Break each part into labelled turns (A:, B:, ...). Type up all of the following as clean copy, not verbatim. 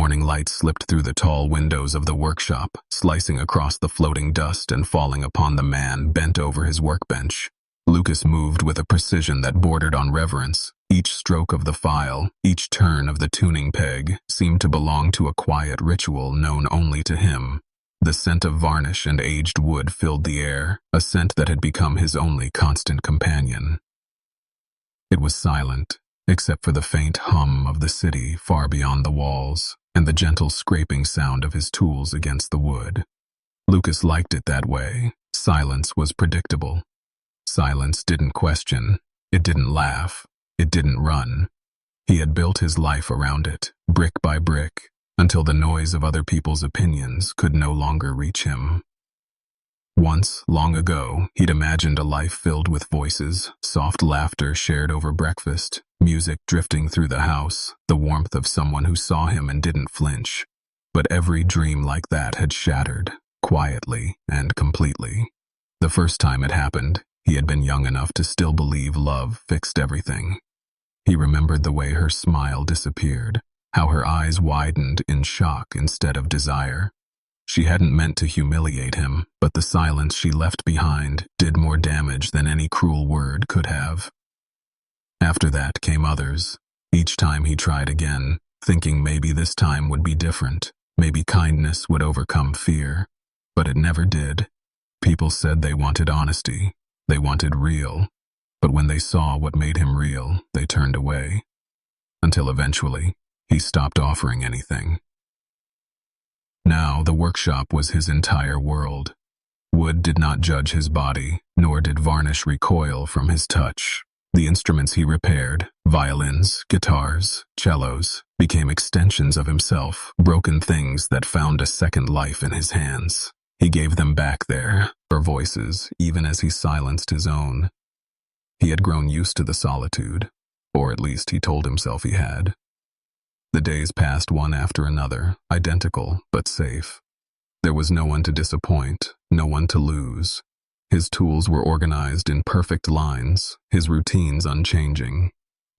A: morning light slipped through the tall windows of the workshop, slicing across the floating dust and falling upon the man bent over his workbench. Lucas moved with a precision that bordered on reverence. Each stroke of the file, each turn of the tuning peg, seemed to belong to a quiet ritual known only to him. The scent of varnish and aged wood filled the air, a scent that had become his only constant companion. It was silent, except for the faint hum of the city far beyond the walls, and the gentle scraping sound of his tools against the wood. Lucas liked it that way. Silence was predictable. Silence didn't question, it didn't laugh, it didn't run. He had built his life around it, brick by brick, until the noise of other people's opinions could no longer reach him. Once, long ago, he'd imagined a life filled with voices, soft laughter shared over breakfast, music drifting through the house, the warmth of someone who saw him and didn't flinch. But every dream like that had shattered, quietly and completely. The first time it happened, he had been young enough to still believe love fixed everything. He remembered the way her smile disappeared, how her eyes widened in shock instead of desire. She hadn't meant to humiliate him, but the silence she left behind did more damage than any cruel word could have. After that came others. Each time he tried again, thinking maybe this time would be different, maybe kindness would overcome fear. But it never did. People said they wanted honesty, they wanted real, but when they saw what made him real, they turned away. Until eventually, he stopped offering anything. Now the workshop was his entire world. Wood did not judge his body, nor did varnish recoil from his touch. The instruments he repaired, violins, guitars, cellos, became extensions of himself, broken things that found a second life in his hands. He gave them back there, for voices, even as he silenced his own. He had grown used to the solitude, or at least he told himself he had. The days passed one after another, identical but safe. There was no one to disappoint, no one to lose. His tools were organized in perfect lines, his routines unchanging.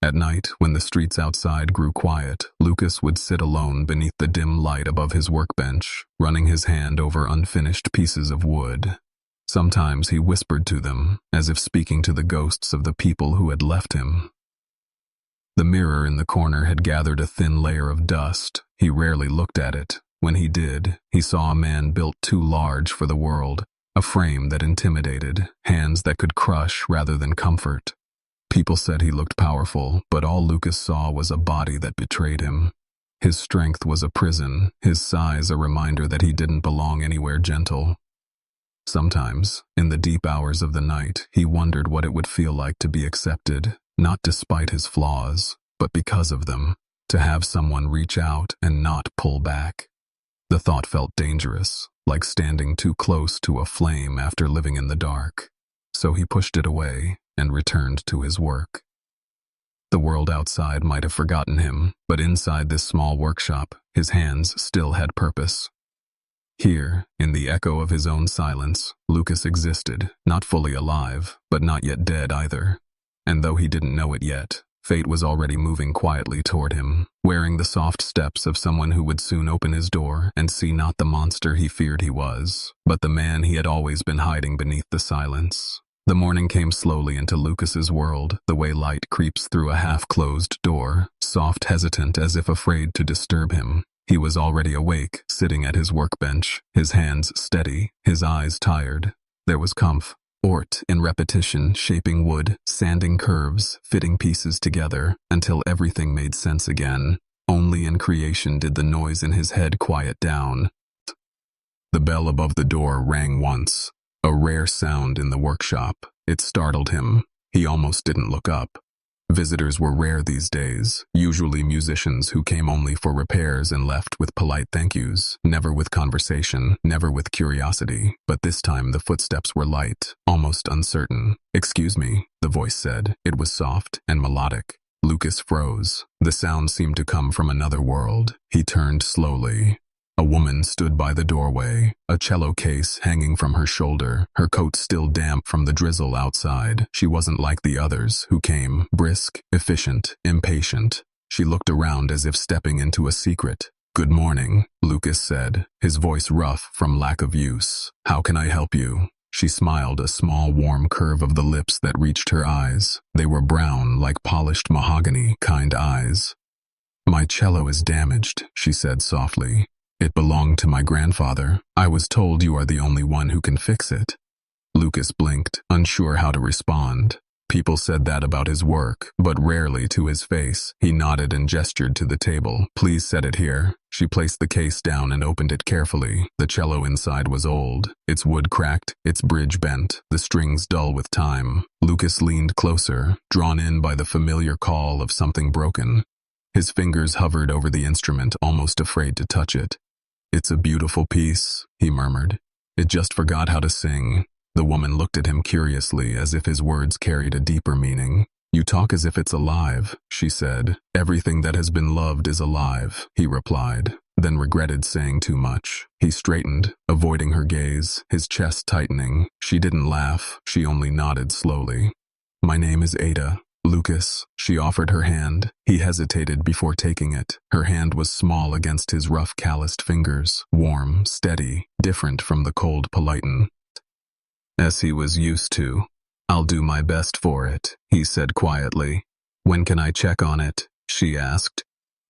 A: At night, when the streets outside grew quiet, Lucas would sit alone beneath the dim light above his workbench, running his hand over unfinished pieces of wood. Sometimes he whispered to them, as if speaking to the ghosts of the people who had left him. The mirror in the corner had gathered a thin layer of dust. He rarely looked at it. When he did, he saw a man built too large for the world, a frame that intimidated, hands that could crush rather than comfort. People said he looked powerful, but all Lucas saw was a body that betrayed him. His strength was a prison, his size a reminder that he didn't belong anywhere gentle. Sometimes, in the deep hours of the night, he wondered what it would feel like to be accepted, not despite his flaws, but because of them, to have someone reach out and not pull back. The thought felt dangerous, like standing too close to a flame after living in the dark. So he pushed it away and returned to his work. The world outside might have forgotten him, but inside this small workshop, his hands still had purpose. Here, in the echo of his own silence, Lucas existed, not fully alive, but not yet dead either. And though he didn't know it yet, fate was already moving quietly toward him, wearing the soft steps of someone who would soon open his door and see not the monster he feared he was, but the man he had always been hiding beneath the silence. The morning came slowly into Lucas's world, the way light creeps through a half-closed door, soft, hesitant, as if afraid to disturb him. He was already awake, sitting at his workbench, his hands steady, his eyes tired. There was comfort in repetition, shaping wood, sanding curves, fitting pieces together, until everything made sense again. Only in creation did the noise in his head quiet down. The bell above the door rang once, a rare sound in the workshop. It startled him. He almost didn't look up. Visitors were rare these days, usually musicians who came only for repairs and left with polite thank yous, never with conversation, never with curiosity. But this time the footsteps were light, almost uncertain. "Excuse me," the voice said. It was soft and melodic. Lucas froze. The sound seemed to come from another world. He turned slowly. A woman stood by the doorway, a cello case hanging from her shoulder, her coat still damp from the drizzle outside. She wasn't like the others, who came, brisk, efficient, impatient. She looked around as if stepping into a secret. Good morning, Lucas said, his voice rough from lack of use. How can I help you? She smiled, a small warm curve of the lips that reached her eyes. They were brown, like polished mahogany, kind eyes. My cello is damaged, she said softly. It belonged to my grandfather. I was told you are the only one who can fix it. Lucas blinked, unsure how to respond. People said that about his work, but rarely to his face. He nodded and gestured to the table. Please set it here. She placed the case down and opened it carefully. The cello inside was old, its wood cracked, its bridge bent, the strings dull with time. Lucas leaned closer, drawn in by the familiar call of something broken. His fingers hovered over the instrument, almost afraid to touch it. It's a beautiful piece, he murmured. It just forgot how to sing. The woman looked at him curiously, as if his words carried a deeper meaning. You talk as if it's alive, she said. Everything that has been loved is alive, he replied, then regretted saying too much. He straightened, avoiding her gaze, his chest tightening. She didn't laugh, she only nodded slowly. My name is Ada. Lucas, she offered her hand. He hesitated before taking it. Her hand was small against his rough, calloused fingers, warm, steady, different from the cold Politan as he was used to. I'll do my best for it, he said quietly. When can I check on it? She asked.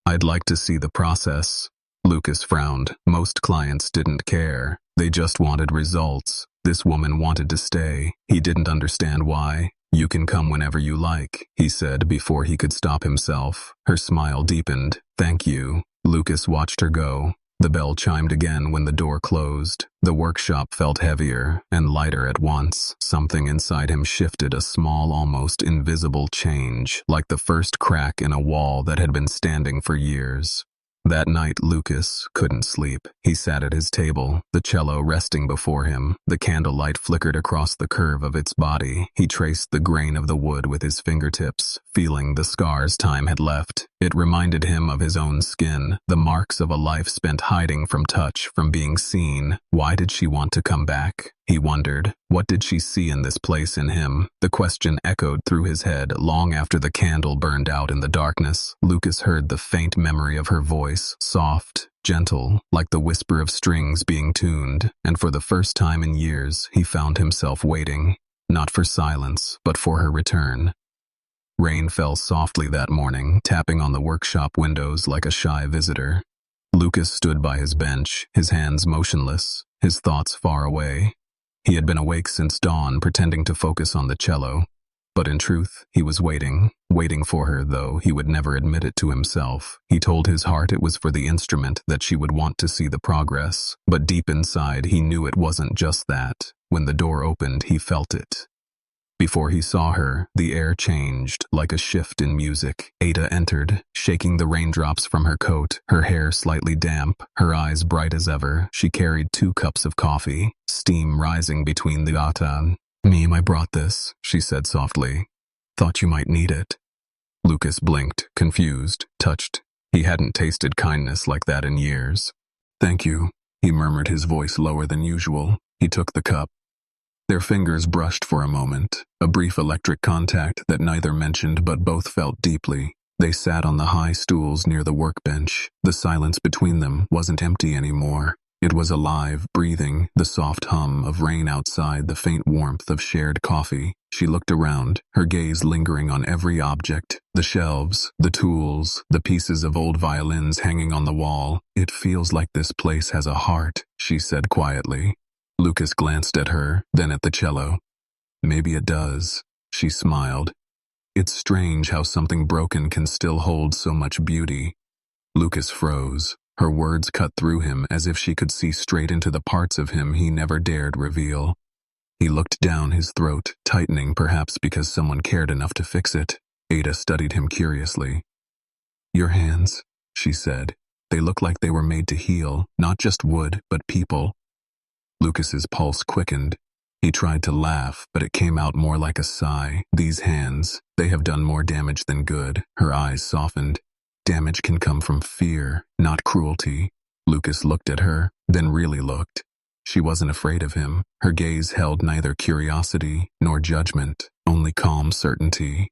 A: I'd like to see the process. Lucas frowned. Most clients didn't care. They just wanted results. This woman wanted to stay. He didn't understand why. You can come whenever you like, he said before he could stop himself. Her smile deepened. Thank you. Lucas watched her go. The bell chimed again when the door closed. The workshop felt heavier and lighter at once. Something inside him shifted, a small, almost invisible change, like the first crack in a wall that had been standing for years. That night, Lucas couldn't sleep. He sat at his table, the cello resting before him. The candlelight flickered across the curve of its body. He traced the grain of the wood with his fingertips, feeling the scars time had left. It reminded him of his own skin, the marks of a life spent hiding from touch, from being seen. Why did she want to come back? He wondered. What did she see in this place in him? The question echoed through his head long after the candle burned out in the darkness. Lucas heard the faint memory of her voice, soft, gentle, like the whisper of strings being tuned, and for the first time in years, he found himself waiting, not for silence, but for her return. Rain fell softly that morning, tapping on the workshop windows like a shy visitor. Lucas stood by his bench, his hands motionless, his thoughts far away. He had been awake since dawn, pretending to focus on the cello. But in truth, he was waiting for her, though he would never admit it to himself. He told his heart it was for the instrument, that she would want to see the progress. But deep inside, he knew it wasn't just that. When the door opened, he felt it. Before he saw her, the air changed, like a shift in music. Ada entered, shaking the raindrops from her coat, her hair slightly damp, her eyes bright as ever. She carried 2 cups of coffee, steam rising between the atan. I brought this, she said softly. Thought you might need it. Lucas blinked, confused, touched. He hadn't tasted kindness like that in years. Thank you, he murmured, his voice lower than usual. He took the cup. Their fingers brushed for a moment, a brief electric contact that neither mentioned but both felt deeply. They sat on the high stools near the workbench. The silence between them wasn't empty anymore. It was alive, breathing, the soft hum of rain outside, the faint warmth of shared coffee. She looked around, her gaze lingering on every object, the shelves, the tools, the pieces of old violins hanging on the wall. It feels like this place has a heart, she said quietly. Lucas glanced at her, then at the cello. Maybe it does, she smiled. It's strange how something broken can still hold so much beauty. Lucas froze. Her words cut through him as if she could see straight into the parts of him he never dared reveal. He looked down his throat, tightening, perhaps because someone cared enough to fix it. Ada studied him curiously. Your hands, she said. They look like they were made to heal, not just wood, but people. Lucas's pulse quickened. He tried to laugh, but it came out more like a sigh. These hands, they have done more damage than good. Her eyes softened. Damage can come from fear, not cruelty. Lucas looked at her, then really looked. She wasn't afraid of him. Her gaze held neither curiosity nor judgment, only calm certainty.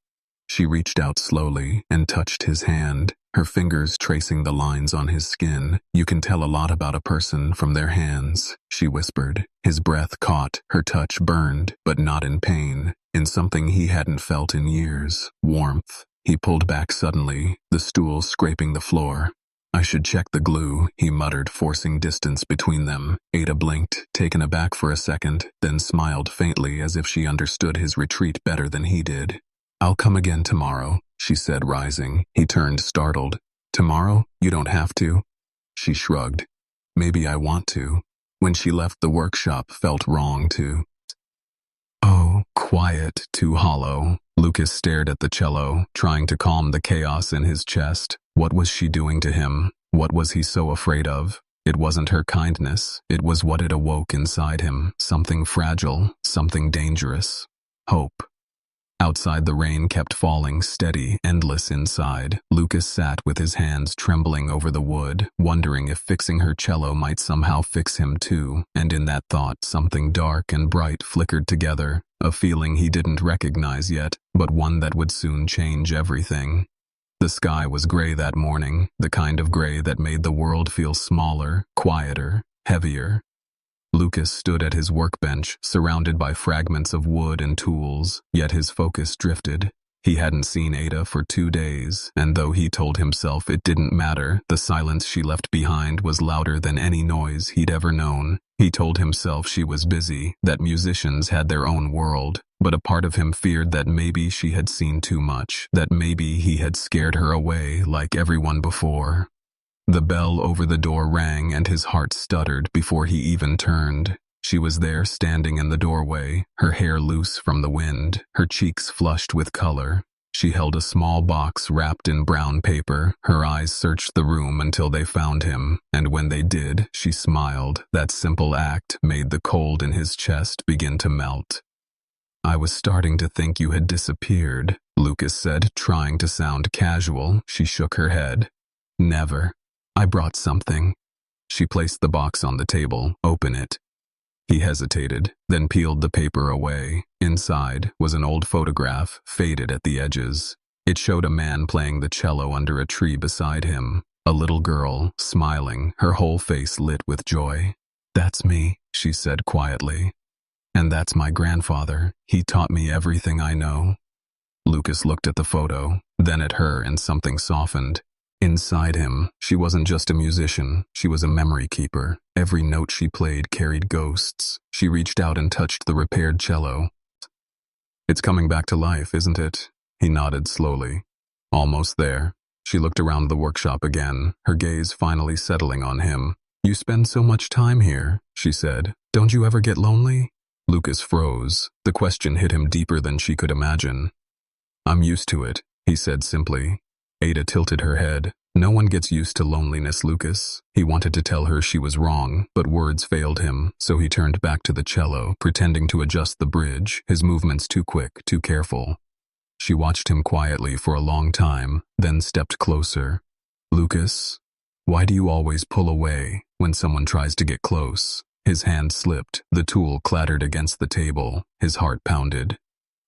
A: She reached out slowly and touched his hand, her fingers tracing the lines on his skin. "You can tell a lot about a person from their hands," she whispered. His breath caught, her touch burned, but not in pain, in something he hadn't felt in years, warmth. He pulled back suddenly, the stool scraping the floor. "I should check the glue," he muttered, forcing distance between them. Ada blinked, taken aback for a second, then smiled faintly as if she understood his retreat better than he did. "I'll come again tomorrow," she said, rising. He turned, startled. "Tomorrow? You don't have to." She shrugged. "Maybe I want to." When she left, the workshop felt wrong too. Oh, quiet, too hollow. Lucas stared at the cello, trying to calm the chaos in his chest. What was she doing to him? What was he so afraid of? It wasn't her kindness. It was what it awoke inside him. Something fragile, something dangerous. Hope. Outside, the rain kept falling, steady, endless inside. Lucas sat with his hands trembling over the wood, wondering if fixing her cello might somehow fix him too. And in that thought, something dark and bright flickered together, a feeling he didn't recognize yet, but one that would soon change everything. The sky was gray that morning, the kind of gray that made the world feel smaller, quieter, heavier. Lucas stood at his workbench, surrounded by fragments of wood and tools, yet his focus drifted. He hadn't seen Ada for 2 days, and though he told himself it didn't matter, the silence she left behind was louder than any noise he'd ever known. He told himself she was busy, that musicians had their own world, but a part of him feared that maybe she had seen too much, that maybe he had scared her away like everyone before. The bell over the door rang and his heart stuttered before he even turned. She was there, standing in the doorway, her hair loose from the wind, her cheeks flushed with color. She held a small box wrapped in brown paper. Her eyes searched the room until they found him, and when they did, she smiled. That simple act made the cold in his chest begin to melt. "I was starting to think you had disappeared," Lucas said, trying to sound casual. She shook her head. "Never. I brought something." She placed the box on the table. "Open it." He hesitated, then peeled the paper away. Inside was an old photograph, faded at the edges. It showed a man playing the cello under a tree beside him. A little girl, smiling, her whole face lit with joy. "That's me," she said quietly. "And that's my grandfather. He taught me everything I know." Lucas looked at the photo, then at her, and something softened. Inside him, she wasn't just a musician, she was a memory keeper. Every note she played carried ghosts. She reached out and touched the repaired cello. "It's coming back to life, isn't it?" He nodded slowly. "Almost there." She looked around the workshop again, her gaze finally settling on him. "You spend so much time here," she said. "Don't you ever get lonely?" Lucas froze. The question hit him deeper than she could imagine. "I'm used to it," he said simply. Ada tilted her head. "No one gets used to loneliness, Lucas." He wanted to tell her she was wrong, but words failed him, so he turned back to the cello, pretending to adjust the bridge, his movements too quick, too careful. She watched him quietly for a long time, then stepped closer. "Lucas, why do you always pull away when someone tries to get close?" His hand slipped, the tool clattered against the table, his heart pounded.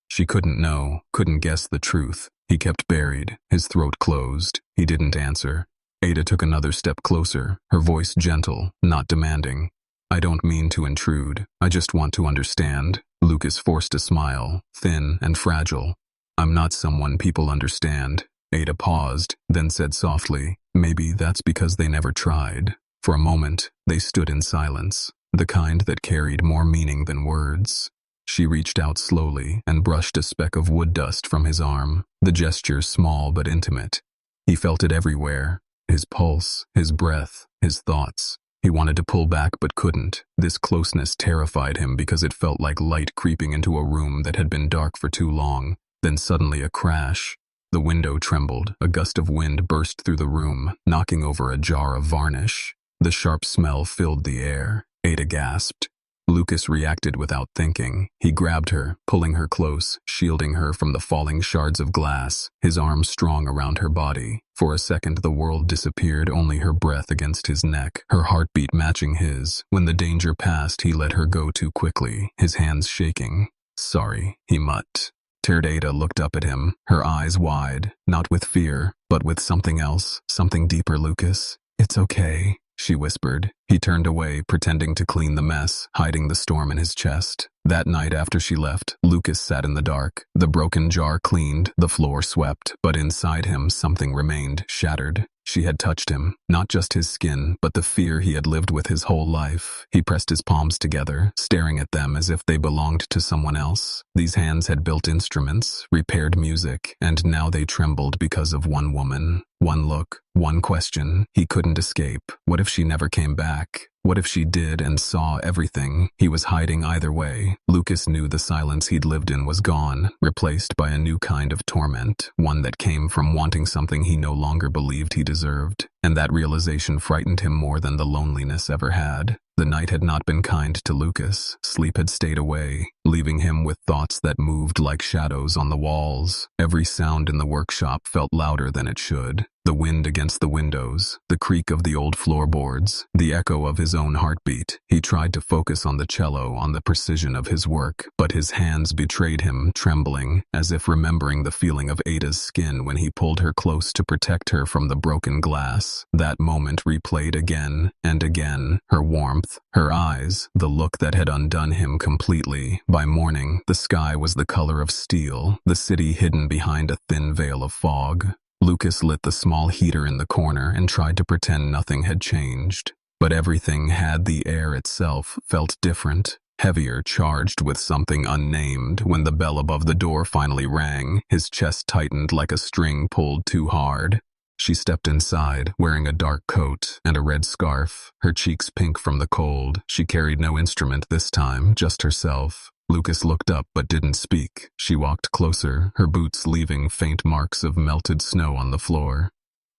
A: She couldn't know, couldn't guess the truth. He kept buried, his throat closed. He didn't answer. Ada took another step closer, her voice gentle, not demanding. "I don't mean to intrude. I just want to understand." Lucas forced a smile, thin and fragile. "I'm not someone people understand." Ada paused, then said softly, "Maybe that's because they never tried." For a moment, they stood in silence, the kind that carried more meaning than words. She reached out slowly and brushed a speck of wood dust from his arm, the gesture small but intimate. He felt it everywhere, his pulse, his breath, his thoughts. He wanted to pull back but couldn't. This closeness terrified him because it felt like light creeping into a room that had been dark for too long. Then suddenly a crash. The window trembled, a gust of wind burst through the room, knocking over a jar of varnish. The sharp smell filled the air. Ada gasped. Lucas reacted without thinking. He grabbed her, pulling her close, shielding her from the falling shards of glass, his arms strong around her body. For a second the world disappeared, only her breath against his neck, her heartbeat matching his. When the danger passed, he let her go too quickly, his hands shaking. "Sorry," he mutters. Teared Ada looked up at him, her eyes wide, not with fear, but with something else, something deeper. Lucas, it's okay, she whispered. He turned away, pretending to clean the mess, hiding the storm in his chest. That night after she left, Lucas sat in the dark. The broken jar cleaned, the floor swept, but inside him something remained, shattered. She had touched him, not just his skin, but the fear he had lived with his whole life. He pressed his palms together, staring at them as if they belonged to someone else. These hands had built instruments, repaired music, and now they trembled because of one woman. One look, one question. He couldn't escape. What if she never came back? What if she did and saw everything? He was hiding either way. Lucas knew the silence he'd lived in was gone, replaced by a new kind of torment, one that came from wanting something he no longer believed he deserved. And that realization frightened him more than the loneliness ever had. The night had not been kind to Lucas. Sleep had stayed away, leaving him with thoughts that moved like shadows on the walls. Every sound in the workshop felt louder than it should. The wind against the windows, the creak of the old floorboards, the echo of his own heartbeat. He tried to focus on the cello, on the precision of his work, but his hands betrayed him, trembling, as if remembering the feeling of Ada's skin when he pulled her close to protect her from the broken glass. That moment replayed again and again. Her warmth, her eyes, the look that had undone him completely. By morning, the sky was the color of steel, the city hidden behind a thin veil of fog. Lucas lit the small heater in the corner and tried to pretend nothing had changed. But everything had. The air itself felt different, heavier, charged with something unnamed. When the bell above the door finally rang, his chest tightened like a string pulled too hard. She stepped inside, wearing a dark coat and a red scarf, her cheeks pink from the cold. She carried no instrument this time, just herself. Lucas looked up but didn't speak. She walked closer, her boots leaving faint marks of melted snow on the floor.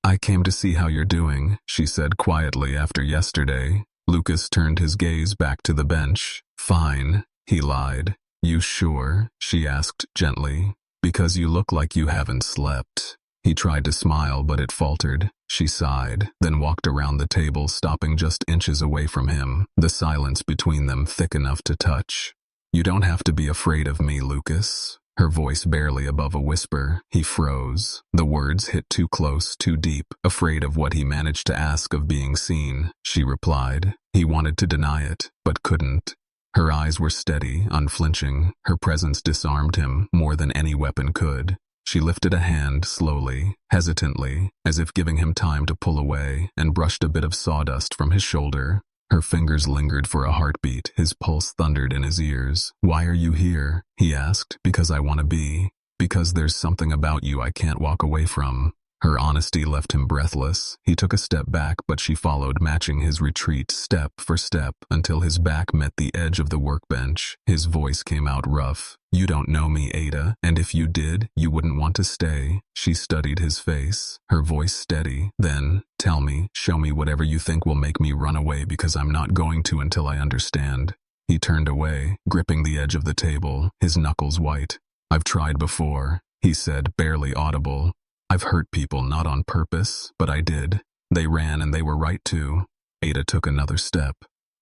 A: "I came to see how you're doing," she said quietly. "After yesterday." Lucas turned his gaze back to the bench. "Fine," he lied. "You sure?" she asked gently. "Because you look like you haven't slept." He tried to smile, but it faltered. She sighed, then walked around the table, stopping just inches away from him, the silence between them thick enough to touch. "You don't have to be afraid of me, Lucas." Her voice barely above a whisper. He froze. The words hit too close, too deep. "Afraid of what?" he managed to ask. "Of being seen," she replied. He wanted to deny it, but couldn't. Her eyes were steady, unflinching. Her presence disarmed him more than any weapon could. She lifted a hand slowly, hesitantly, as if giving him time to pull away, and brushed a bit of sawdust from his shoulder. Her fingers lingered for a heartbeat. His pulse thundered in his ears. "Why are you here?" he asked. "Because I want to be. Because there's something about you I can't walk away from." Her honesty left him breathless. He took a step back, but she followed, matching his retreat step for step, until his back met the edge of the workbench. His voice came out rough. "You don't know me, Ada, and if you did, you wouldn't want to stay." She studied his face, her voice steady. "Then, tell me, show me whatever you think will make me run away, because I'm not going to until I understand." He turned away, gripping the edge of the table, his knuckles white. "I've tried before," he said, barely audible. "I've hurt people, not on purpose, but I did. They ran and they were right too." Ada took another step,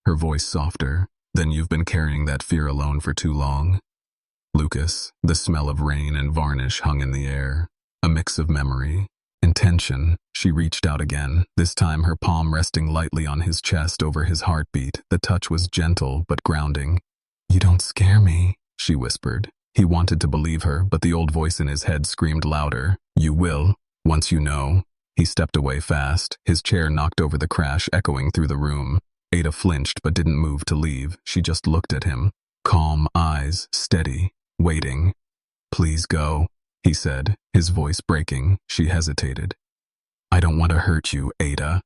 A: her voice softer. "Then you've been carrying that fear alone for too long." Lucas, the smell of rain and varnish hung in the air. A mix of memory, intention. She reached out again, this time her palm resting lightly on his chest over his heartbeat. The touch was gentle but grounding. "You don't scare me," she whispered. He wanted to believe her, but the old voice in his head screamed louder. "You will, once you know." He stepped away fast, his chair knocked over the crash, echoing through the room. Ada flinched but didn't move to leave. She just looked at him, calm eyes, steady, waiting. "Please go," he said, his voice breaking. She hesitated. "I don't want to hurt you, Ada.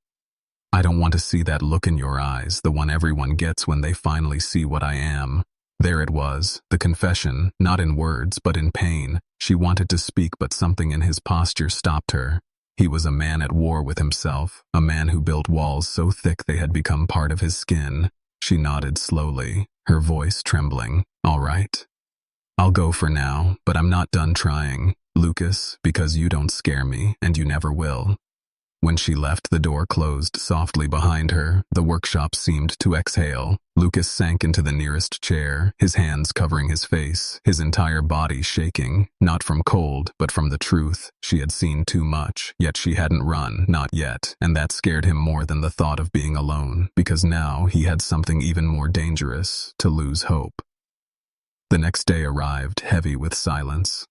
A: I don't want to see that look in your eyes, the one everyone gets when they finally see what I am." There it was, the confession, not in words but in pain. She wanted to speak, but something in his posture stopped her. He was a man at war with himself, a man who built walls so thick they had become part of his skin. She nodded slowly, her voice trembling. "All right. I'll go for now, but I'm not done trying, Lucas, because you don't scare me, and you never will." When she left, the door closed softly behind her. The workshop seemed to exhale. Lucas sank into the nearest chair, his hands covering his face, his entire body shaking, not from cold, but from the truth. She had seen too much, yet she hadn't run, not yet, and that scared him more than the thought of being alone, because now he had something even more dangerous: to lose hope. The next day arrived, heavy with silence.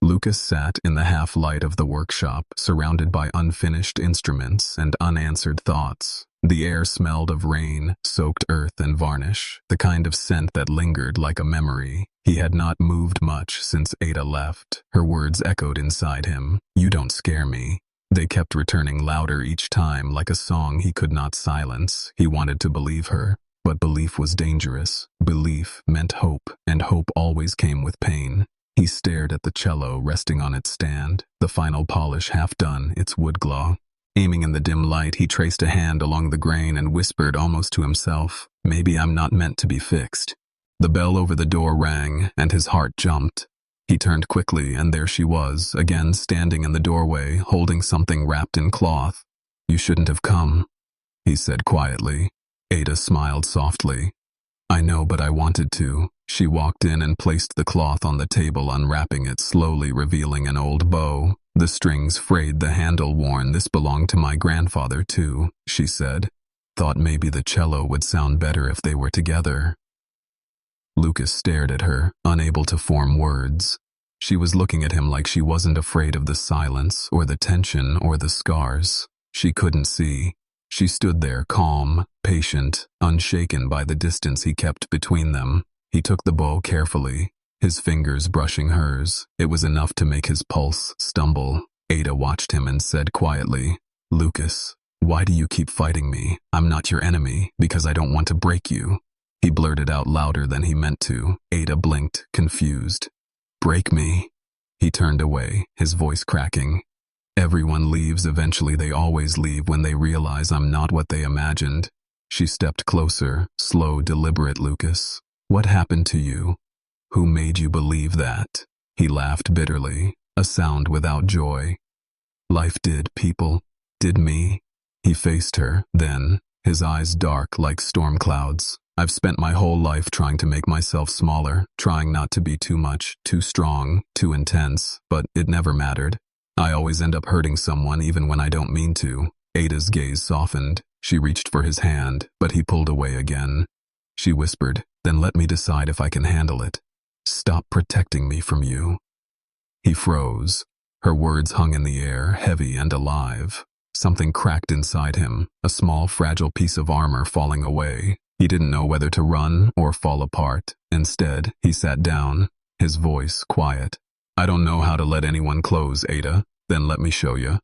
A: Lucas sat in the half-light of the workshop, surrounded by unfinished instruments and unanswered thoughts. The air smelled of rain, soaked earth and varnish, the kind of scent that lingered like a memory. He had not moved much since Ada left. Her words echoed inside him. "You don't scare me." They kept returning louder each time, like a song he could not silence. He wanted to believe her, but belief was dangerous. Belief meant hope, and hope always came with pain. He stared at the cello resting on its stand, the final polish half done, its wood glow. Aiming in the dim light, he traced a hand along the grain and whispered almost to himself, "Maybe I'm not meant to be fixed." The bell over the door rang, and his heart jumped. He turned quickly, and there she was, again standing in the doorway, holding something wrapped in cloth. "You shouldn't have come," he said quietly. Ada smiled softly. "I know, but I wanted to." She walked in and placed the cloth on the table, unwrapping it slowly, revealing an old bow. "The strings frayed, the handle worn. This belonged to my grandfather too," she said. "Thought maybe the cello would sound better if they were together." Lucas stared at her, unable to form words. She was looking at him like she wasn't afraid of the silence, or the tension, or the scars. She couldn't see. She stood there, calm, patient, unshaken by the distance he kept between them. He took the bow carefully, his fingers brushing hers. It was enough to make his pulse stumble. Ada watched him and said quietly, "Lucas, why do you keep fighting me? I'm not your enemy, because I don't want to break you." He blurted out louder than he meant to. Ada blinked, confused. "Break me?" He turned away, his voice cracking. "Everyone leaves eventually. They always leave when they realize I'm not what they imagined." She stepped closer, slow, deliberate. "Lucas, what happened to you? Who made you believe that?" He laughed bitterly, a sound without joy. "Life did, people. Did me." He faced her, then, his eyes dark like storm clouds. "I've spent my whole life trying to make myself smaller, trying not to be too much, too strong, too intense, but it never mattered. I always end up hurting someone even when I don't mean to." Ada's gaze softened. She reached for his hand, but he pulled away again. She whispered, "Then let me decide if I can handle it. Stop protecting me from you." He froze. Her words hung in the air, heavy and alive. Something cracked inside him, a small, fragile piece of armor falling away. He didn't know whether to run or fall apart. Instead, he sat down, his voice quiet. "I don't know how to let anyone close, Ada. Then let me show you."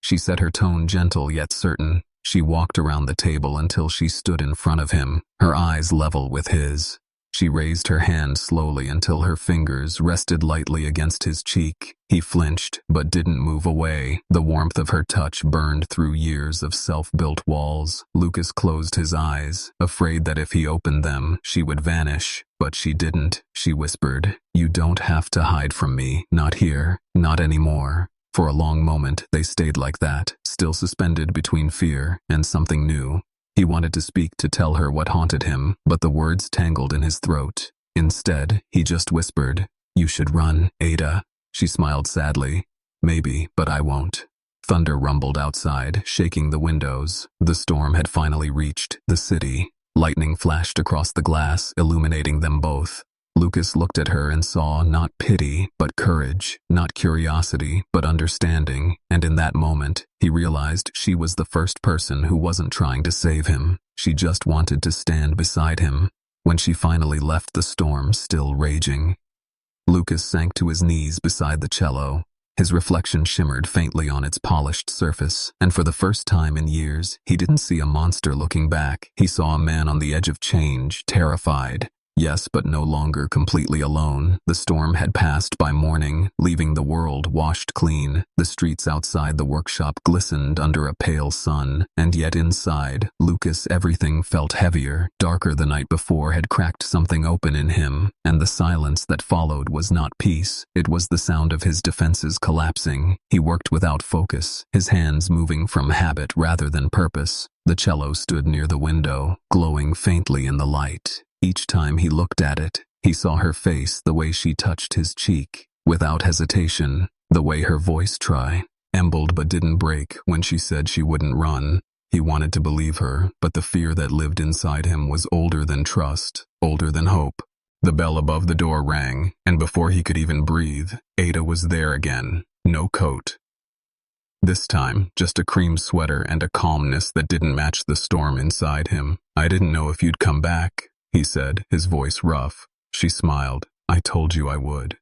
A: She set her tone gentle yet certain. She walked around the table until she stood in front of him, her eyes level with his. She raised her hand slowly until her fingers rested lightly against his cheek. He flinched, but didn't move away. The warmth of her touch burned through years of self-built walls. Lucas closed his eyes, afraid that if he opened them, she would vanish. But she didn't. She whispered, "You don't have to hide from me. Not here. Not anymore." For a long moment, they stayed like that, still suspended between fear and something new. He wanted to speak, to tell her what haunted him, but the words tangled in his throat. Instead, he just whispered, "You should run, Ada." She smiled sadly. "Maybe, but I won't." Thunder rumbled outside, shaking the windows. The storm had finally reached the city. Lightning flashed across the glass, illuminating them both. Lucas looked at her and saw not pity, but courage, not curiosity, but understanding, and in that moment, he realized she was the first person who wasn't trying to save him. She just wanted to stand beside him. When she finally left the storm still raging, Lucas sank to his knees beside the cello. His reflection shimmered faintly on its polished surface, and for the first time in years, he didn't see a monster looking back. He saw a man on the edge of change, terrified, Yes, but no longer completely alone. The storm had passed by morning, leaving the world washed clean. The streets outside the workshop glistened under a pale sun, and yet inside, Lucas, everything felt heavier. Darker the night before had cracked something open in him, and the silence that followed was not peace. It was the sound of his defenses collapsing. He worked without focus, his hands moving from habit rather than purpose. The cello stood near the window, glowing faintly in the light. Each time he looked at it, he saw her face, the way she touched his cheek, without hesitation, the way her voice trembled but didn't break when she said she wouldn't run. He wanted to believe her, but the fear that lived inside him was older than trust, older than hope. The bell above the door rang, and before he could even breathe, Ada was there again. No coat. This time, just a cream sweater and a calmness that didn't match the storm inside him. "I didn't know if you'd come back," he said, his voice rough. She smiled. "I told you I would."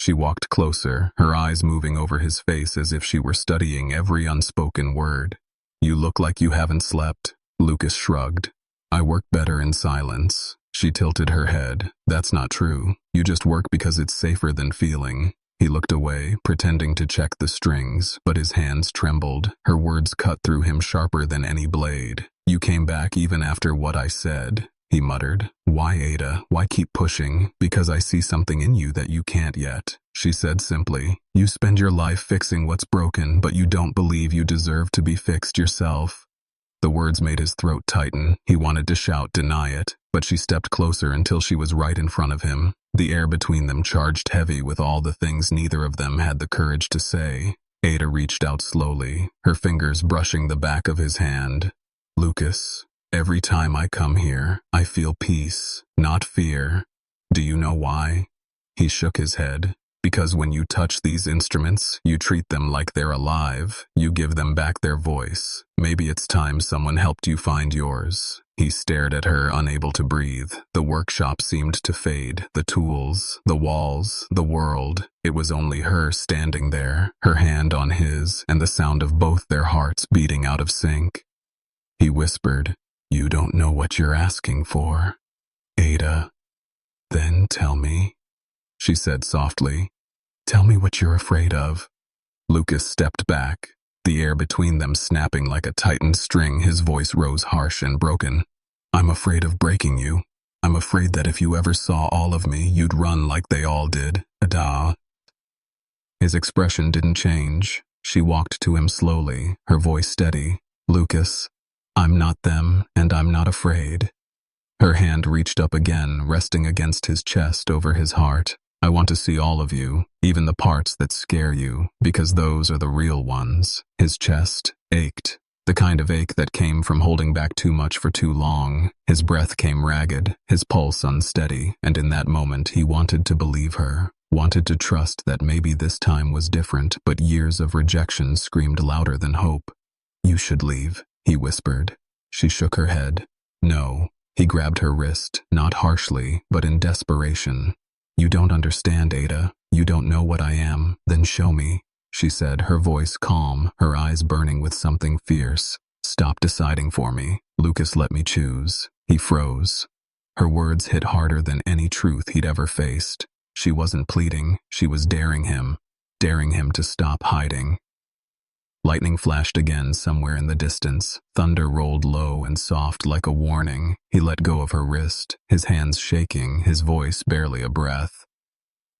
A: She walked closer, her eyes moving over his face as if she were studying every unspoken word. "You look like you haven't slept." Lucas shrugged. "I work better in silence." She tilted her head. "That's not true. You just work because it's safer than feeling." He looked away, pretending to check the strings, but his hands trembled. Her words cut through him sharper than any blade. "You came back even after what I said," he muttered. "Why, Ada? Why keep pushing?" "Because I see something in you that you can't yet," she said simply. "You spend your life fixing what's broken, but you don't believe you deserve to be fixed yourself." The words made his throat tighten. He wanted to shout, deny it, but she stepped closer until she was right in front of him. The air between them charged heavy with all the things neither of them had the courage to say. Ada reached out slowly, her fingers brushing the back of his hand. "Lucas, every time I come here, I feel peace, not fear. Do you know why?" He shook his head. "Because when you touch these instruments, you treat them like they're alive. You give them back their voice. Maybe it's time someone helped you find yours." He stared at her, unable to breathe. The workshop seemed to fade. The tools, the walls, the world. It was only her standing there, her hand on his, and the sound of both their hearts beating out of sync. He whispered, "You don't know what you're asking for, Ada." "Then tell me," she said softly. "Tell me what you're afraid of." Lucas stepped back, the air between them snapping like a tightened string. His voice rose harsh and broken. "I'm afraid of breaking you. I'm afraid that if you ever saw all of me, you'd run like they all did, Ada." His expression didn't change. She walked to him slowly, her voice steady. "Lucas, I'm not them, and I'm not afraid." Her hand reached up again, resting against his chest over his heart. "I want to see all of you, even the parts that scare you, because those are the real ones." His chest ached, the kind of ache that came from holding back too much for too long. His breath came ragged, his pulse unsteady, and in that moment he wanted to believe her, wanted to trust that maybe this time was different, but years of rejection screamed louder than hope. "You should leave," he whispered. She shook her head. "No." He grabbed her wrist, not harshly, but in desperation. "You don't understand, Ada. You don't know what I am. Then show me," she said, her voice calm, her eyes burning with something fierce. "Stop deciding for me. Lucas, let me choose." He froze. Her words hit harder than any truth he'd ever faced. She wasn't pleading, she was daring him to stop hiding. Lightning flashed again somewhere in the distance. Thunder rolled low and soft like a warning. He let go of her wrist, his hands shaking, his voice barely a breath.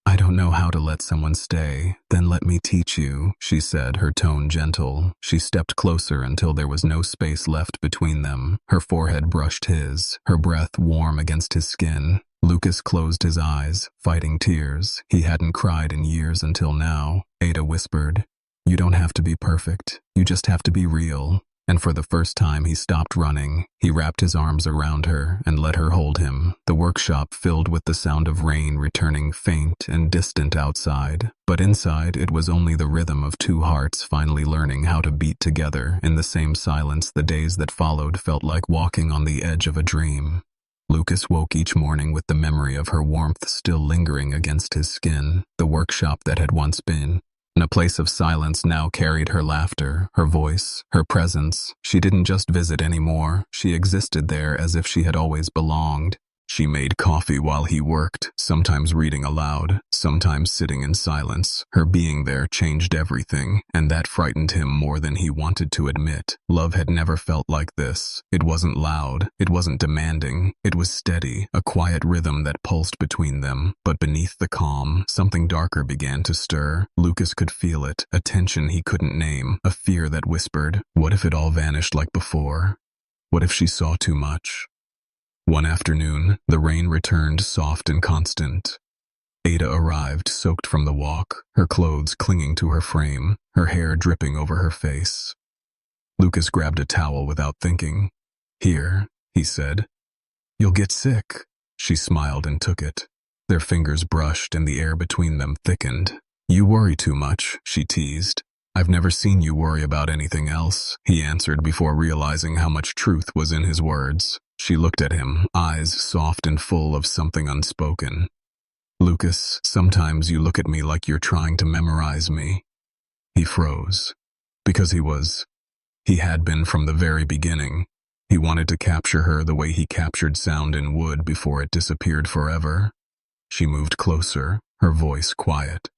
A: "I don't know how to let someone stay. Then let me teach you," she said, her tone gentle. She stepped closer until there was no space left between them. Her forehead brushed his, her breath warm against his skin. Lucas closed his eyes, fighting tears. He hadn't cried in years until now. Ada whispered, "You don't have to be perfect. You just have to be real." And for the first time he stopped running. He wrapped his arms around her and let her hold him. The workshop filled with the sound of rain returning faint and distant outside. But inside it was only the rhythm of two hearts finally learning how to beat together. In the same silence, the days that followed felt like walking on the edge of a dream. Lucas woke each morning with the memory of her warmth still lingering against his skin. The workshop that had once been in a place of silence now carried her laughter, her voice, her presence. She didn't just visit anymore. She existed there as if she had always belonged. She made coffee while he worked, sometimes reading aloud, sometimes sitting in silence. Her being there changed everything, and that frightened him more than he wanted to admit. Love had never felt like this. It wasn't loud, it wasn't demanding, it was steady, a quiet rhythm that pulsed between them. But beneath the calm, something darker began to stir. Lucas could feel it, a tension he couldn't name, a fear that whispered, what if it all vanished like before? What if she saw too much? One afternoon, the rain returned soft and constant. Ada arrived, soaked from the walk, her clothes clinging to her frame, her hair dripping over her face. Lucas grabbed a towel without thinking. Here, he said. You'll get sick. She smiled and took it. Their fingers brushed and the air between them thickened. You worry too much, she teased. I've never seen you worry about anything else, he answered before realizing how much truth was in his words. She looked at him, eyes soft and full of something unspoken. Lucas, sometimes you look at me like you're trying to memorize me. He froze. Because he had been from the very beginning. He wanted to capture her the way he captured sound in wood before it disappeared forever. She moved closer, her voice quiet.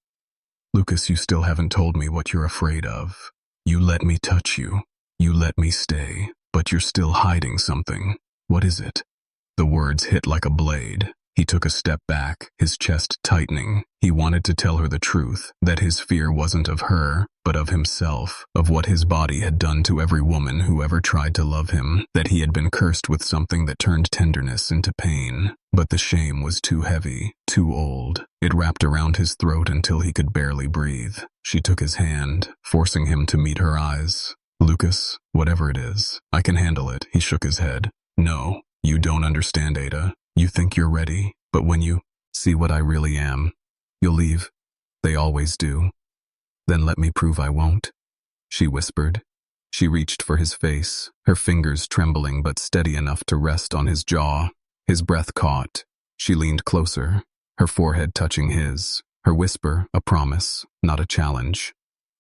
A: Lucas, you still haven't told me what you're afraid of. You let me touch you. You let me stay. But you're still hiding something. What is it? The words hit like a blade. He took a step back, his chest tightening. He wanted to tell her the truth, that his fear wasn't of her, but of himself, of what his body had done to every woman who ever tried to love him, that he had been cursed with something that turned tenderness into pain. But the shame was too heavy, too old. It wrapped around his throat until he could barely breathe. She took his hand, forcing him to meet her eyes. Lucas, whatever it is, I can handle it. He shook his head. No, you don't understand, Ada. You think you're ready, but when you see what I really am, you'll leave. They always do. Then let me prove I won't, she whispered. She reached for his face, her fingers trembling but steady enough to rest on his jaw. His breath caught. She leaned closer, her forehead touching his, her whisper a promise, not a challenge.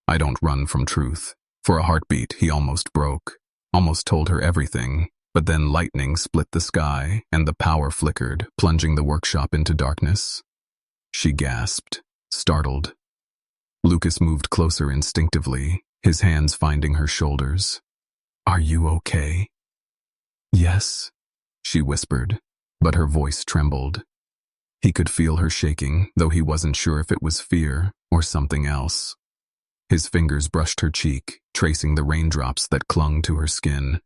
A: I don't run from truth. For a heartbeat, he almost broke, almost told her everything. But then lightning split the sky, and the power flickered, plunging the workshop into darkness. She gasped, startled. Lucas moved closer instinctively, his hands finding her shoulders. Are you okay? Yes, she whispered, but her voice trembled. He could feel her shaking, though he wasn't sure if it was fear or something else. His fingers brushed her cheek, tracing the raindrops that clung to her skin.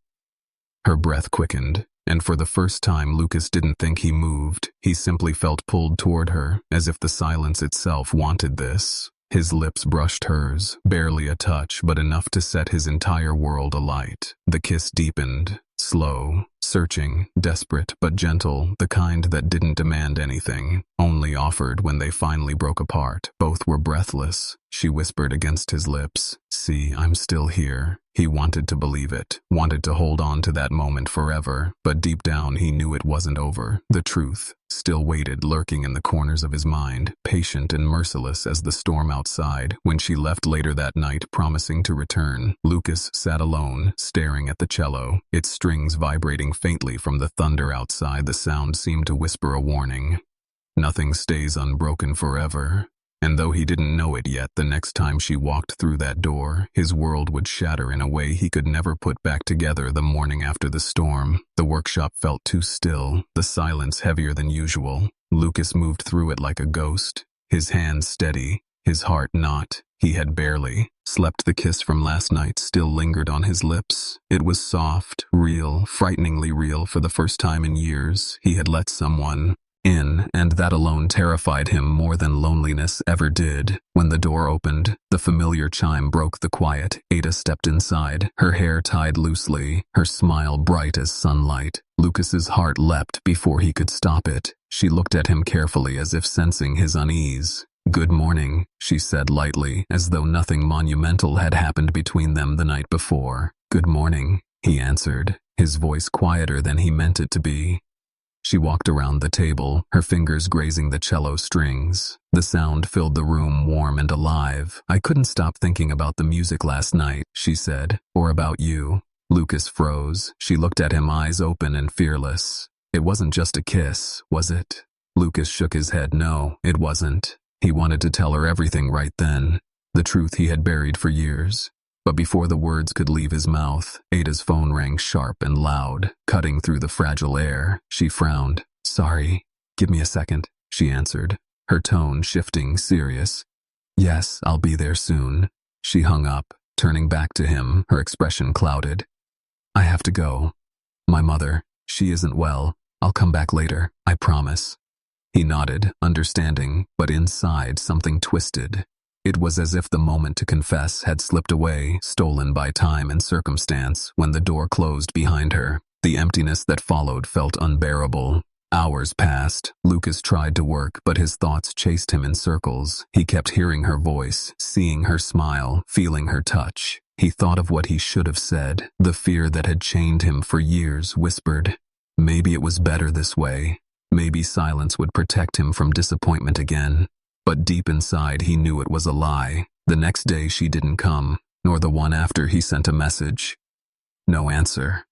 A: Her breath quickened, and for the first time Lucas didn't think he moved. He simply felt pulled toward her, as if the silence itself wanted this. His lips brushed hers, barely a touch, but enough to set his entire world alight. The kiss deepened, slow, searching, desperate, but gentle, the kind that didn't demand anything, only offered when they finally broke apart. Both were breathless. She whispered against his lips, "See, I'm still here." He wanted to believe it, wanted to hold on to that moment forever, but deep down he knew it wasn't over. The truth still waited, lurking in the corners of his mind, patient and merciless as the storm outside. When she left later that night, promising to return, Lucas sat alone, staring at the cello, its strings vibrating faintly from the thunder outside. The sound seemed to whisper a warning. Nothing stays unbroken forever. And though he didn't know it yet, the next time she walked through that door, his world would shatter in a way he could never put back together. The morning after the storm, the workshop felt too still, the silence heavier than usual. Lucas moved through it like a ghost, his hands steady, his heart not. He had barely slept. The kiss from last night still lingered on his lips. It was soft, real, frighteningly real. For the first time in years, he had let someone in, and that alone terrified him more than loneliness ever did. When the door opened, the familiar chime broke the quiet. Ada stepped inside, her hair tied loosely, her smile bright as sunlight. Lucas's heart leapt before he could stop it. She looked at him carefully, as if sensing his unease. "Good morning," she said lightly, as though nothing monumental had happened between them the night before. "Good morning," he answered, his voice quieter than he meant it to be. She walked around the table, her fingers grazing the cello strings. The sound filled the room, warm and alive. "I couldn't stop thinking about the music last night," she said, "or about you." Lucas froze. She looked at him, eyes open and fearless. It wasn't just a kiss, was it? Lucas shook his head. No, it wasn't. He wanted to tell her everything right then, the truth he had buried for years. But before the words could leave his mouth, Ada's phone rang sharp and loud, cutting through the fragile air. She frowned. Sorry. Give me a second, she answered, her tone shifting, serious. Yes, I'll be there soon. She hung up, turning back to him, her expression clouded. I have to go. My mother, she isn't well. I'll come back later, I promise. He nodded, understanding, but inside something twisted. It was as if the moment to confess had slipped away, stolen by time and circumstance. When the door closed behind her, the emptiness that followed felt unbearable. Hours passed. Lucas tried to work, but his thoughts chased him in circles. He kept hearing her voice, seeing her smile, feeling her touch. He thought of what he should have said. The fear that had chained him for years whispered, maybe it was better this way. Maybe silence would protect him from disappointment again. But deep inside he knew it was a lie. The next day she didn't come, nor the one after. He sent a message. No answer.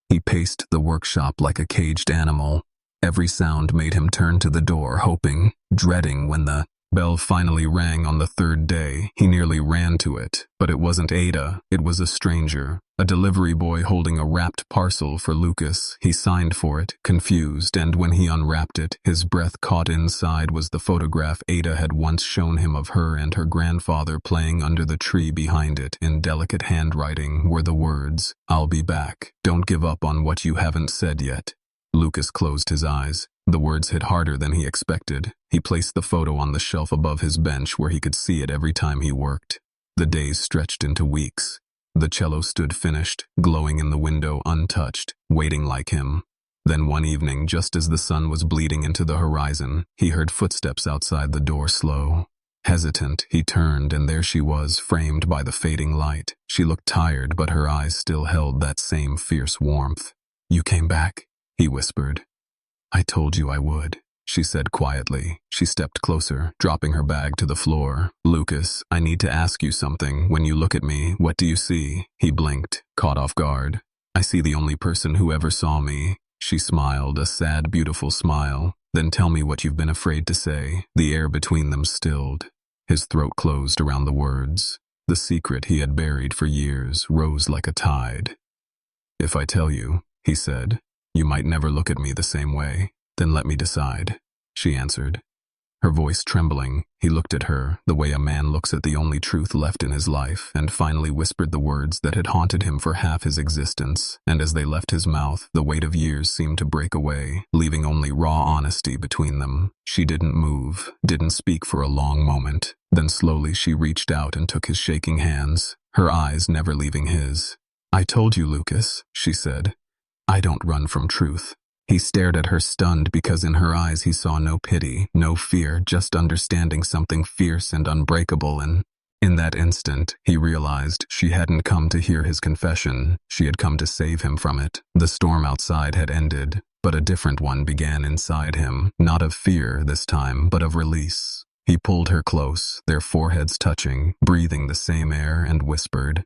A: He paced the workshop like a caged animal. Every sound made him turn to the door, hoping, dreading. When the bell finally rang on the third day, he nearly ran to it. But it wasn't Ada, it was a stranger, a delivery boy holding a wrapped parcel for Lucas. He signed for it, confused, and when he unwrapped it, his breath caught inside was the photograph Ada had once shown him of her and her grandfather playing under the tree. Behind it, in delicate handwriting, were the words, I'll be back. Don't give up on what you haven't said yet. Lucas closed his eyes. The words hit harder than he expected. He placed the photo on the shelf above his bench where he could see it every time he worked. The days stretched into weeks. The cello stood finished, glowing in the window, untouched, waiting like him. Then one evening, just as the sun was bleeding into the horizon, he heard footsteps outside the door. Slow, hesitant, he turned, and there she was, framed by the fading light. She looked tired, but her eyes still held that same fierce warmth. You came back, he whispered. I told you I would, she said quietly. She stepped closer, dropping her bag to the floor. Lucas, I need to ask you something. When you look at me, what do you see? He blinked, caught off guard. I see the only person who ever saw me. She smiled, a sad, beautiful smile. Then tell me what you've been afraid to say. The air between them stilled. His throat closed around the words. The secret he had buried for years rose like a tide. If I tell you, he said, you might never look at me the same way. Then let me decide, she answered. Her voice trembling, he looked at her, the way a man looks at the only truth left in his life, and finally whispered the words that had haunted him for half his existence. And as they left his mouth, the weight of years seemed to break away, leaving only raw honesty between them. She didn't move, didn't speak for a long moment. Then slowly she reached out and took his shaking hands, her eyes never leaving his. I told you, Lucas, she said. I don't run from truth. He stared at her, stunned, because in her eyes he saw no pity, no fear, just understanding, something fierce and unbreakable. And in that instant, he realized she hadn't come to hear his confession. She had come to save him from it. The storm outside had ended, but a different one began inside him, not of fear this time, but of release. He pulled her close, their foreheads touching, breathing the same air, and whispered,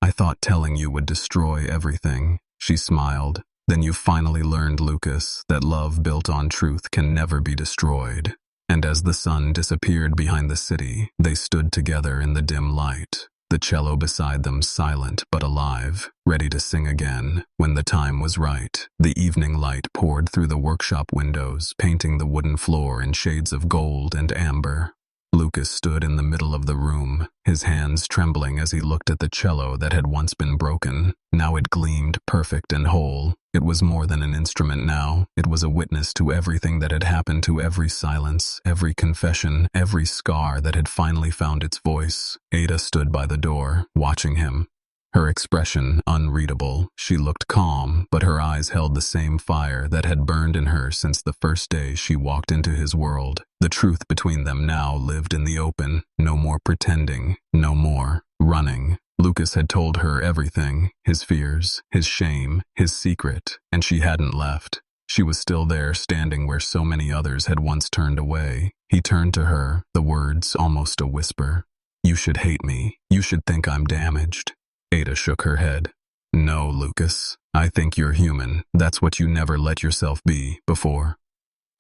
A: I thought telling you would destroy everything. She smiled. Then you finally learned, Lucas, that love built on truth can never be destroyed. And as the sun disappeared behind the city, they stood together in the dim light, the cello beside them silent but alive, ready to sing again when the time was right. The evening light poured through the workshop windows, painting the wooden floor in shades of gold and amber. Lucas stood in the middle of the room, his hands trembling as he looked at the cello that had once been broken. Now it gleamed perfect and whole. It was more than an instrument now. It was a witness to everything that had happened, to every silence, every confession, every scar that had finally found its voice. Ada stood by the door, watching him. Her expression unreadable. She looked calm, but her eyes held the same fire that had burned in her since the first day she walked into his world. The truth between them now lived in the open. No more pretending, no more running. Lucas had told her everything, his fears, his shame, his secret, and she hadn't left. She was still there, standing where so many others had once turned away. He turned to her, the words almost a whisper. You should hate me. You should think I'm damaged. Ada shook her head. No, Lucas, I think you're human. That's what you never let yourself be before.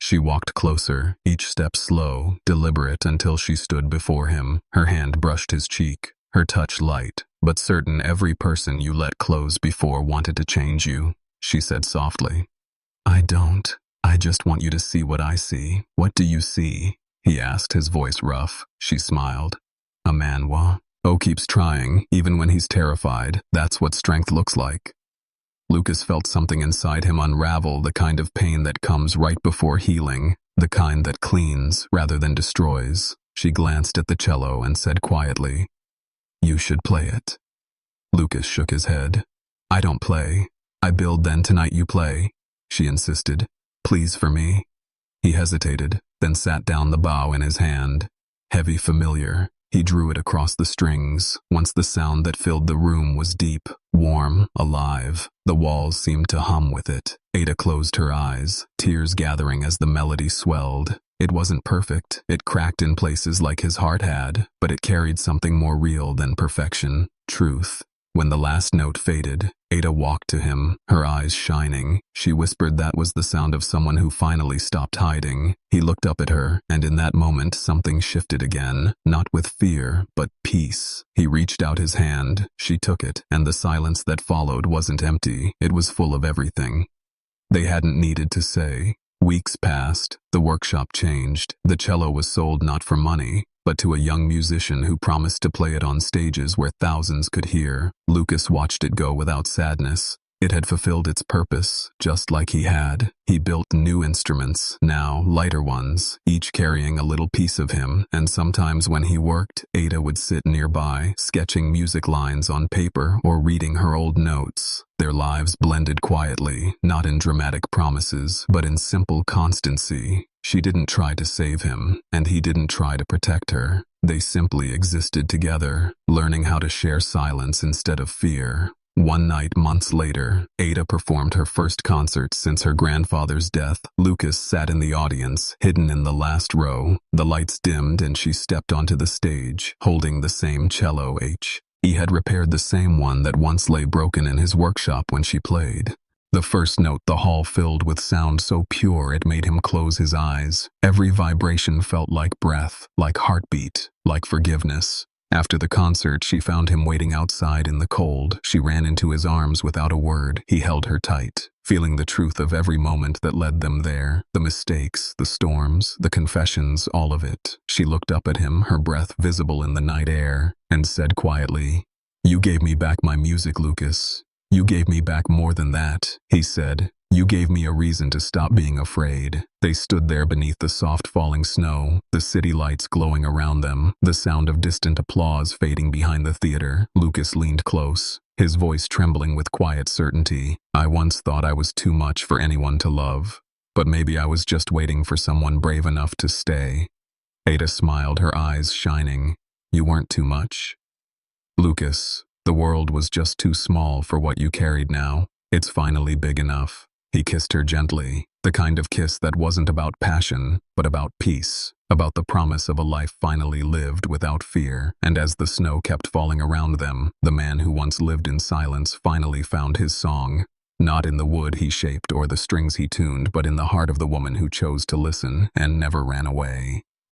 A: She walked closer, each step slow, deliberate until she stood before him. Her hand brushed his cheek, her touch light, but certain. Every person you let close before wanted to change you, she said softly. I don't. I just want you to see what I see. What do you see? He asked, his voice rough. She smiled. A man keeps trying, even when he's terrified. That's what strength looks like. Lucas felt something inside him unravel, the kind of pain that comes right before healing, the kind that cleans rather than destroys. She glanced at the cello and said quietly, You should play it. Lucas shook his head. I don't play. I build, then tonight you play, she insisted. Please, for me. He hesitated, then sat down, the bow in his hand. Heavy, familiar. He drew it across the strings. Once the sound that filled the room was deep, warm, alive. The walls seemed to hum with it. Ada closed her eyes, tears gathering as the melody swelled. It wasn't perfect. It cracked in places like his heart had, but it carried something more real than perfection, truth. When the last note faded, Ada walked to him, her eyes shining. She whispered that was the sound of someone who finally stopped hiding. He looked up at her, and in that moment something shifted again, not with fear, but peace. He reached out his hand, she took it, and the silence that followed wasn't empty, it was full of everything they hadn't needed to say. Weeks passed, the workshop changed. The cello was sold not for money, but to a young musician who promised to play it on stages where thousands could hear. Lucas watched it go without sadness. It had fulfilled its purpose, just like he had. He built new instruments, now lighter ones, each carrying a little piece of him, and sometimes when he worked, Ada would sit nearby, sketching music lines on paper or reading her old notes. Their lives blended quietly, not in dramatic promises, but in simple constancy. She didn't try to save him, and he didn't try to protect her. They simply existed together, learning how to share silence instead of fear. One night, months later, Ada performed her first concert since her grandfather's death. Lucas sat in the audience, hidden in the last row. The lights dimmed and she stepped onto the stage, holding the same cello. He had repaired the same one that once lay broken in his workshop when she played. The first note, the hall filled with sound so pure it made him close his eyes. Every vibration felt like breath, like heartbeat, like forgiveness. After the concert, she found him waiting outside in the cold. She ran into his arms without a word. He held her tight, feeling the truth of every moment that led them there. The mistakes, the storms, the confessions, all of it. She looked up at him, her breath visible in the night air, and said quietly, You gave me back my music, Lucas. You gave me back more than that, he said. You gave me a reason to stop being afraid. They stood there beneath the soft falling snow, the city lights glowing around them, the sound of distant applause fading behind the theater. Lucas leaned close, his voice trembling with quiet certainty. I once thought I was too much for anyone to love, but maybe I was just waiting for someone brave enough to stay. Ada smiled, her eyes shining. You weren't too much. Lucas, the world was just too small for what you carried now. It's finally big enough. He kissed her gently, the kind of kiss that wasn't about passion, but about peace, about the promise of a life finally lived without fear. And as the snow kept falling around them, the man who once lived in silence finally found his song. Not in the wood he shaped or the strings he tuned, but in the heart of the woman who chose to listen and never ran away.